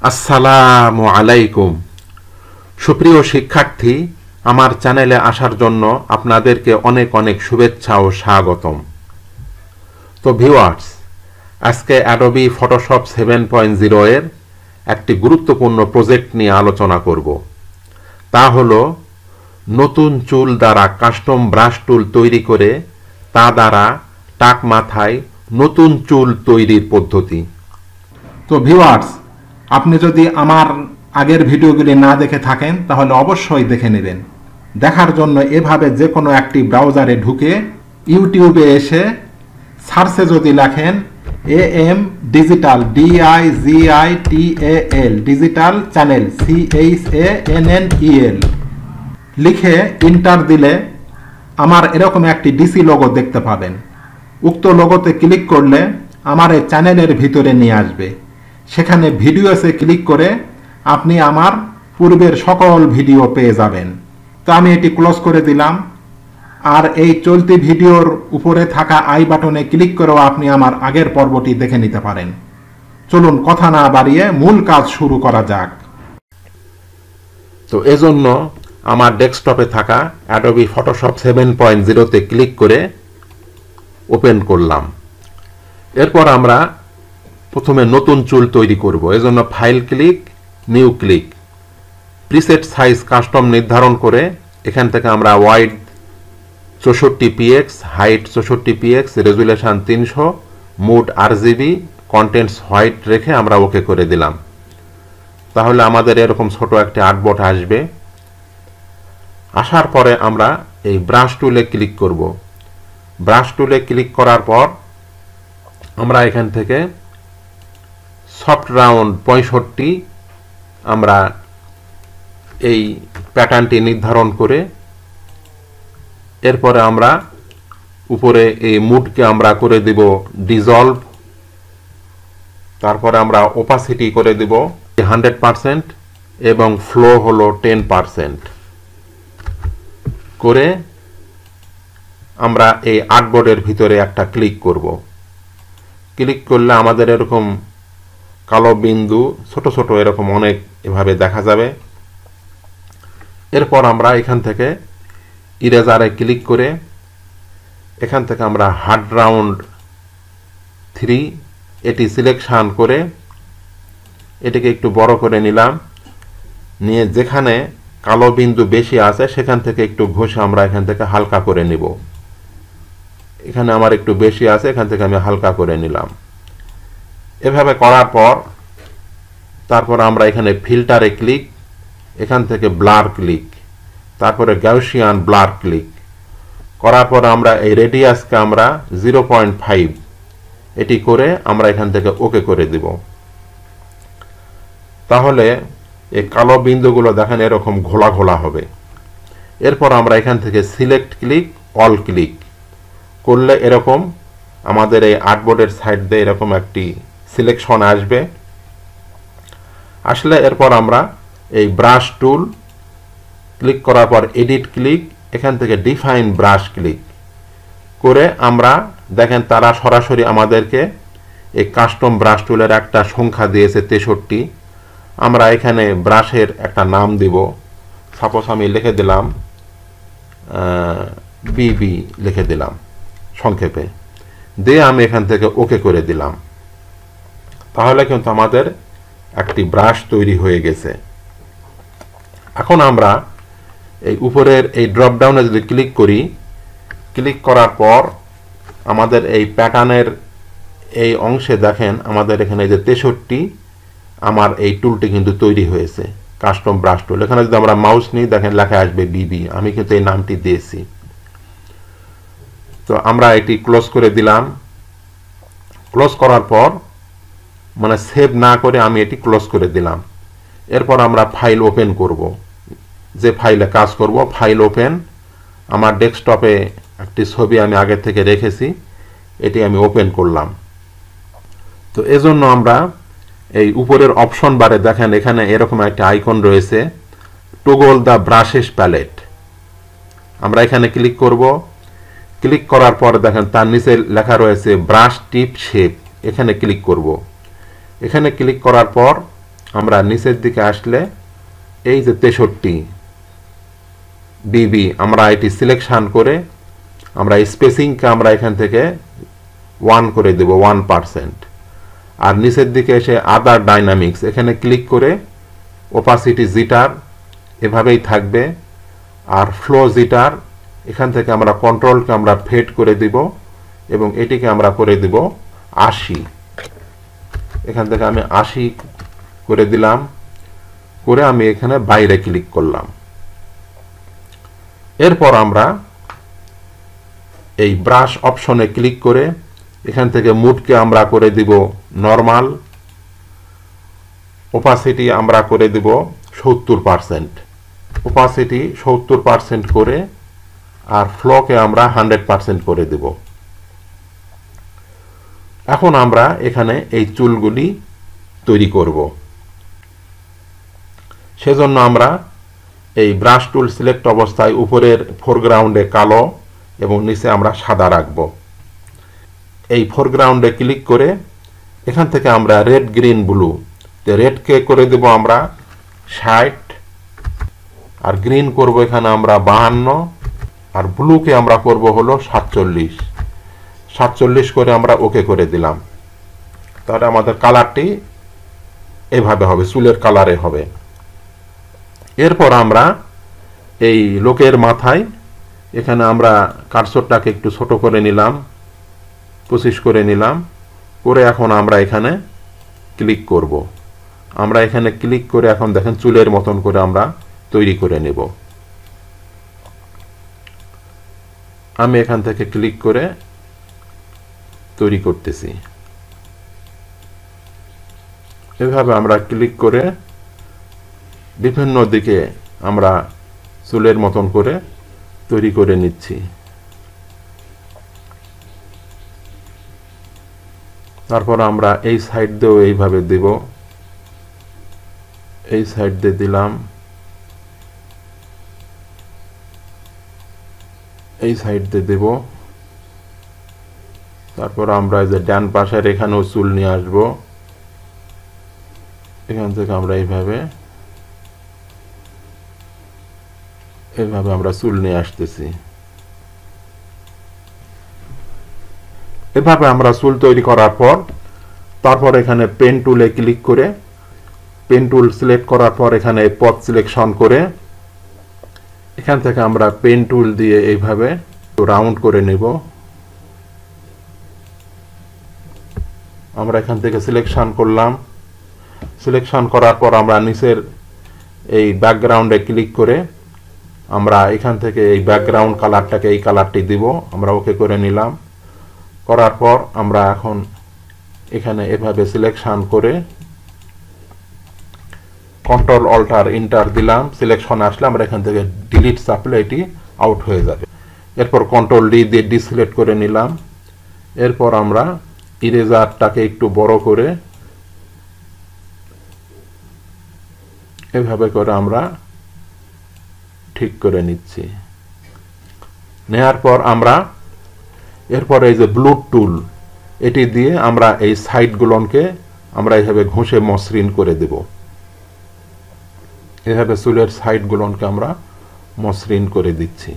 আসসালামু আলাইকুম। সুপ্রিয় শিক্ষার্থী, আমার চ্যানেলে আসার জন্য আপনাদেরকে অনেক অনেক শুভেচ্ছা ও স্বাগতম। তো ভিউয়ার্স, আজকে অ্যাডোবি ফটোশপ 7.0 এর একটি গুরুত্বপূর্ণ প্রজেক্ট নিয়ে আলোচনা করব। তা হলো নতুন চুল দ্বারা কাস্টম ব্রাশ টুল তৈরি করে তা দ্বারা টাক মাথায় নতুন চুল তৈরির পদ্ধতি। তো ভিউয়ার্স, আপনি যদি আমার আগের ভিডিওগুলি না দেখে থাকেন তাহলে অবশ্যই দেখে নেবেন। দেখার জন্য এভাবে যে কোনো একটি ব্রাউজারে ঢুকে ইউটিউবে এসে সার্চে যদি লেখেন AM digital DIGITAL digital channel CHANNEL লিখে ইন্টার দিলে আমার এরকম একটি ডিসি লোগো দেখতে পাবেন। উক্ত লোগোতে ক্লিক করলে আমার এই চ্যানেলের ভিতরে নিয়ে আসবে। সেখানে ভিডিওসে ক্লিক করে আপনি আমার পূর্বের সকল ভিডিও পেয়ে যাবেন। তো আমি এটি ক্লোজ করে দিলাম। আর এই চলতি ভিডিওর উপরে থাকা আই বাটনে ক্লিক করেও আপনি আমার আগের পর্বটি দেখে নিতে পারেন। চলুন কথা না বাড়িয়ে মূল কাজ শুরু করা যাক। তো এজন্য আমার ডেস্কটপে থাকা অ্যাডোবি ফটোশপ 7.0 তে ক্লিক করে ওপেন করলাম। এরপর আমরা প্রথমে নতুন চুল তৈরি করব। এজন্য file click, new click, preset size custom নির্ধারণ করে এখান থেকে আমরা wide 64 px, height 64 px, resolution 300, mode RGB, contents white রেখে আমরা ওকে করে দিলাম। তাহলে আমাদের এরকম ছোট একটি আর্টবোর্ড আসবে। আসার পরে আমরা এই ব্রাশ টুলে ক্লিক করব। ব্রাশ টুলে ক্লিক করার পর আমরা এখান থেকে সফট রাউন্ড 65 আমরা এই প্যাটার্নটি নির্ধারণ করে এরপরে আমরা উপরে এই মুডকে আমরা করে দিব ডিজলভ। তারপরে আমরা ওপাসিটি করে দিব 100% এবং ফ্লো হলো 10% করে আমরা এই আর্টবোর্ডের ভিতরে একটা ক্লিক করব। ক্লিক করলে আমাদের এরকম কালো বিন্দু ছোট ছোট এরকম অনেক এভাবে দেখা যাবে। এরপর আমরা এখান থেকে ইরেজারে ক্লিক করে এখান থেকে আমরা হার্ড রাউন্ড 3 এটি সিলেকশন করে এটিকে একটু বড় করে নিলাম। নিয়ে যেখানে কালো বিন্দু বেশি আছে সেখান থেকে একটু ঘষে আমরা এখান থেকে হালকা করে নিব। এখানে আমার একটু বেশি আছে, এখান থেকে আমি হালকা করে নিলাম। এভাবে করার পর তারপর আমরা এখানে ফিল্টারে ক্লিক, এখান থেকে ব্লার ক্লিক, তারপরে গাউসিয়ান ব্লার ক্লিক করার পর আমরা এই রেডিয়াসকে আমরা 0.5 এটি করে আমরা এখান থেকে ওকে করে দিব। তাহলে এই কালো বিন্দুগুলো দেখেন এরকম ঘোলা ঘোলা হবে। এরপর আমরা এখান থেকে সিলেক্ট ক্লিক, অল ক্লিক করলে এরকম আমাদের এই আর্টবোর্ডের সাইড দিয়ে এরকম একটি সিলেকশন আসবে। আসলে এরপর আমরা এই ব্রাশ টুল ক্লিক করার পর এডিট ক্লিক, এখান থেকে ডিফাইন ব্রাশ ক্লিক করে আমরা দেখেন তারা সরাসরি আমাদেরকে এই কাস্টম ব্রাশ টুলের একটা সংখ্যা দিয়েছে 63। আমরা এখানে ব্রাশের একটা নাম দিব। সাপোজ আমি লিখে দিলাম BB লিখে দিলাম সংক্ষেপে, দিয়ে আমি এখান থেকে ওকে করে দিলাম। তাহলে কিন্তু আমাদের একটি ব্রাশ তৈরি হয়ে গেছে। এখন আমরা এই উপরের এই ড্রপ ডাউনে যদি ক্লিক করি, ক্লিক করার পর আমাদের এই প্যাটার্নের এই অংশে দেখেন আমাদের এখানে যে 63 আমার এই টুলটি কিন্তু তৈরি হয়েছে, কাস্টম ব্রাশ টুল। এখানে যদি আমরা মাউস নিই দেখেন লেখা আসবে BB, আমি কিন্তু এই নামটি দিয়েছি। তো আমরা এটি ক্লোজ করে দিলাম। ক্লোজ করার পর মানে সেভ না করে আমি এটি ক্লোজ করে দিলাম। এরপর আমরা ফাইল ওপেন করব, যে ফাইলে কাজ করব ফাইল ওপেন। আমার ডেস্কটপে একটি ছবি আমি আগে থেকে রেখেছি, এটি আমি ওপেন করলাম। তো এজন্য আমরা এই উপরের অপশন বারে দেখেন এখানে এরকম একটা আইকন রয়েছে, টগল দ্য ব্রাশেস প্যালেট। আমরা এখানে ক্লিক করব। ক্লিক করার পর দেখেন তার নিচে লেখা রয়েছে ব্রাশ টিপ শেপ, এখানে ক্লিক করব। এখানে ক্লিক করার পর আমরা নিচের দিকে আসলে এই যে 63 বিবি আমরা এটি সিলেকশন করে আমরা স্পেসিংকে আমরা এখান থেকে 1 করে দেব 1%। আর নিচের দিকে এসে আদার ডাইনামিক্স এখানে ক্লিক করে ওপাসিটি জিটার এভাবেই থাকবে। আর ফ্লো জিটার এখান থেকে আমরা কন্ট্রোলকে আমরা ফেড করে দিব এবং এটিকে আমরা করে দিব 80। এখান থেকে আমি 80 করে দিলাম, করে আমি এখানে বাইরে ক্লিক করলাম। এরপর আমরা এই ব্রাশ অপশনে ক্লিক করে এখান থেকে মুডকে আমরা করে দিব নরমাল, ওপাসিটি আমরা করে দিব 70%, ওপাসিটি 70% করে, আর ফ্লোকে আমরা 100% করে দিব। এখন আমরা এখানে এই চুলগুলি তৈরি করব। সেজন্য আমরা এই ব্রাশ টুল সিলেক্ট অবস্থায় উপরের ফোরগ্রাউন্ডে কালো এবং নিচে আমরা সাদা রাখব। এই ফোরগ্রাউন্ডে ক্লিক করে এখান থেকে আমরা রেড গ্রিন ব্লু, রেডকে করে দেব আমরা 60, আর গ্রিন করব এখানে আমরা 52, আর ব্লুকে আমরা করব হলো 47 করে আমরা ওকে করে দিলাম। তাহলে আমাদের কালারটি এভাবে হবে, চুলের কালারে হবে। এরপর আমরা এই লোকের মাথায় এখানে আমরা কার্সরটাকে একটু ছোট করে নিলাম, 25 করে নিলাম, করে এখন আমরা এখানে ক্লিক করব। আমরা এখানে ক্লিক করে এখন দেখেন চুলের মতন করে আমরা তৈরি করে নেব। আমি এখান থেকে ক্লিক করে তৈরি করতেছি। এভাবে আমরা ক্লিক করে বিভিন্ন দিকে আমরা চুলের মতন করে তৈরি করে নিচ্ছি। তারপর আমরা এই সাইড দিয়েও এইভাবে দেব, এই সাইড দিয়ে দিলাম, এই সাইড দিয়ে দেব। তারপর আমরা যে ডান পাশের এখানেও চুল নিয়ে আসব, এখান থেকে আমরা এইভাবে আমরা চুল নিয়ে আসতেছি। এভাবে আমরা চুল তৈরি করার পর তারপর এখানে পেন টুলে ক্লিক করে পেন টুল সিলেক্ট করার পর এখানে পথ সিলেকশন করে এখান থেকে আমরা পেন টুল দিয়ে এইভাবে রাউন্ড করে নেব। আমরা এখান থেকে সিলেকশন করলাম, সিলেকশন করার পর আমরা নিচের এই ব্যাকগ্রাউন্ডে ক্লিক করে আমরা এখান থেকে এই ব্যাকগ্রাউন্ড কালারটাকে এই কালারটি দিব, আমরা ওকে করে নিলাম। করার পর আমরা এখন এখানে এভাবে সিলেকশন করে কন্ট্রোল অল্টার ইন্টার দিলাম, সিলেকশন আসলে আমরা এখান থেকে ডিলিট চাপলে এটি আউট হয়ে যাবে। এরপর কন্ট্রোল ডি দিয়ে ডিসিলেক্ট করে নিলাম। এরপর আমরা ইরেজারটাকে একটু বড় করে এভাবে করে আমরা ঠিক করে নিচ্ছি। নেয়ার পর আমরা এরপর এই যে ব্লু টুল এটি দিয়ে আমরা এই সাইডগুলোকে আমরা এইভাবে ঘষে মসৃণ করে দেব। এভাবে চুলের সাইডগুলোকে আমরা মসৃণ করে দিচ্ছি।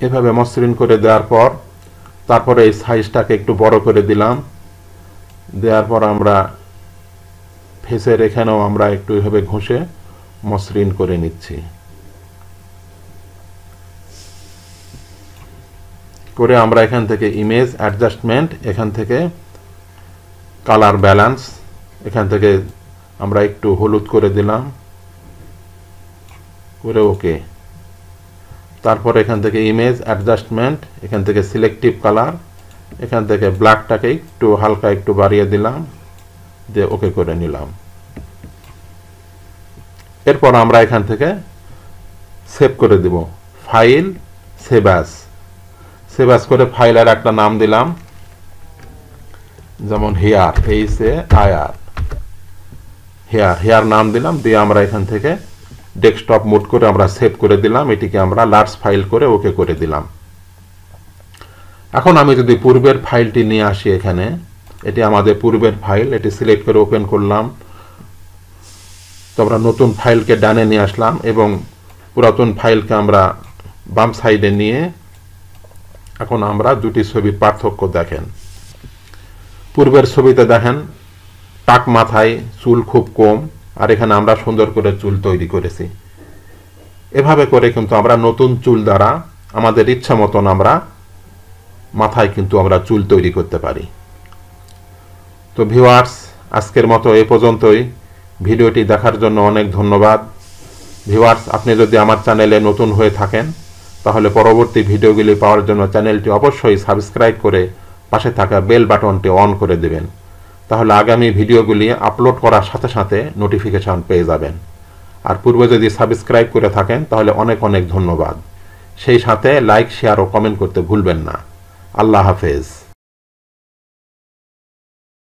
এভাবে মসৃণ করে দেওয়ার পর তারপরে এই সাইজটাকে একটু বড় করে দিলাম। দেওয়ার পর আমরা ফেসের এখানেও আমরা একটু এভাবে ঘষে মসৃণ করে নিচ্ছি। করে আমরা এখান থেকে ইমেজ অ্যাডজাস্টমেন্ট, এখান থেকে কালার ব্যালেন্স, এখান থেকে আমরা একটু হলুদ করে দিলাম, করে ওকে। তারপর এখান থেকে ইমেজ অ্যাডজাস্টমেন্ট, এখান থেকে সিলেক্টিভ কালার, এখান থেকে ব্ল্যাকটাকে একটু হালকা একটু বাড়িয়ে দিলাম, দিয়ে ওকে করে নিলাম। এরপর আমরা এখান থেকে সেভ করে দিব, file save as, save as করে ফাইলের একটা নাম দিলাম, যেমন হেয়ার, হেয়ার নাম দিলাম, দিয়ে আমরা এখান থেকে ডেস্কটপ মোড করে আমরা সেভ করে দিলাম। এটিকে আমরা লার্জ ফাইল করে ওকে করে দিলাম। এখন আমি যদি পূর্বের ফাইলটি নিয়ে আসি এখানে, এটি আমাদের পূর্বের ফাইল, এটি সিলেক্ট করে ওপেন করলাম। তো আমরা নতুন ফাইলকে ডানে নিয়ে আসলাম এবং পুরাতন ফাইলকে আমরা বাম সাইডে নিয়ে এখন আমরা দুটি ছবির পার্থক্য দেখেন। পূর্বের ছবিতে দেখেন টাক মাথায়, চুল খুব কম, আর এখানে আমরা সুন্দর করে চুল তৈরি করেছি। এভাবে করে কিন্তু আমরা নতুন চুল দ্বারা আমাদের ইচ্ছা মতন আমরা মাথায় কিন্তু আমরা চুল তৈরি করতে পারি। তো ভিউয়ার্স, আজকের মতো এ পর্যন্তই। ভিডিওটি দেখার জন্য অনেক ধন্যবাদ। ভিউয়ার্স, আপনি যদি আমার চ্যানেলে নতুন হয়ে থাকেন তাহলে পরবর্তী ভিডিওগুলি পাওয়ার জন্য চ্যানেলটি অবশ্যই সাবস্ক্রাইব করে পাশে থাকা বেল বাটনটি অন করে দেবেন। তাহলে আগামী ভিডিওগুলি আপলোড করার সাথে সাথে নোটিফিকেশন পেয়ে যাবেন। আর পূর্বে যদি সাবস্ক্রাইব করে থাকেন তাহলে অনেক অনেক ধন্যবাদ। সেই সাথে লাইক, শেয়ার ও কমেন্ট করতে ভুলবেন না। আল্লাহ হাফেজ।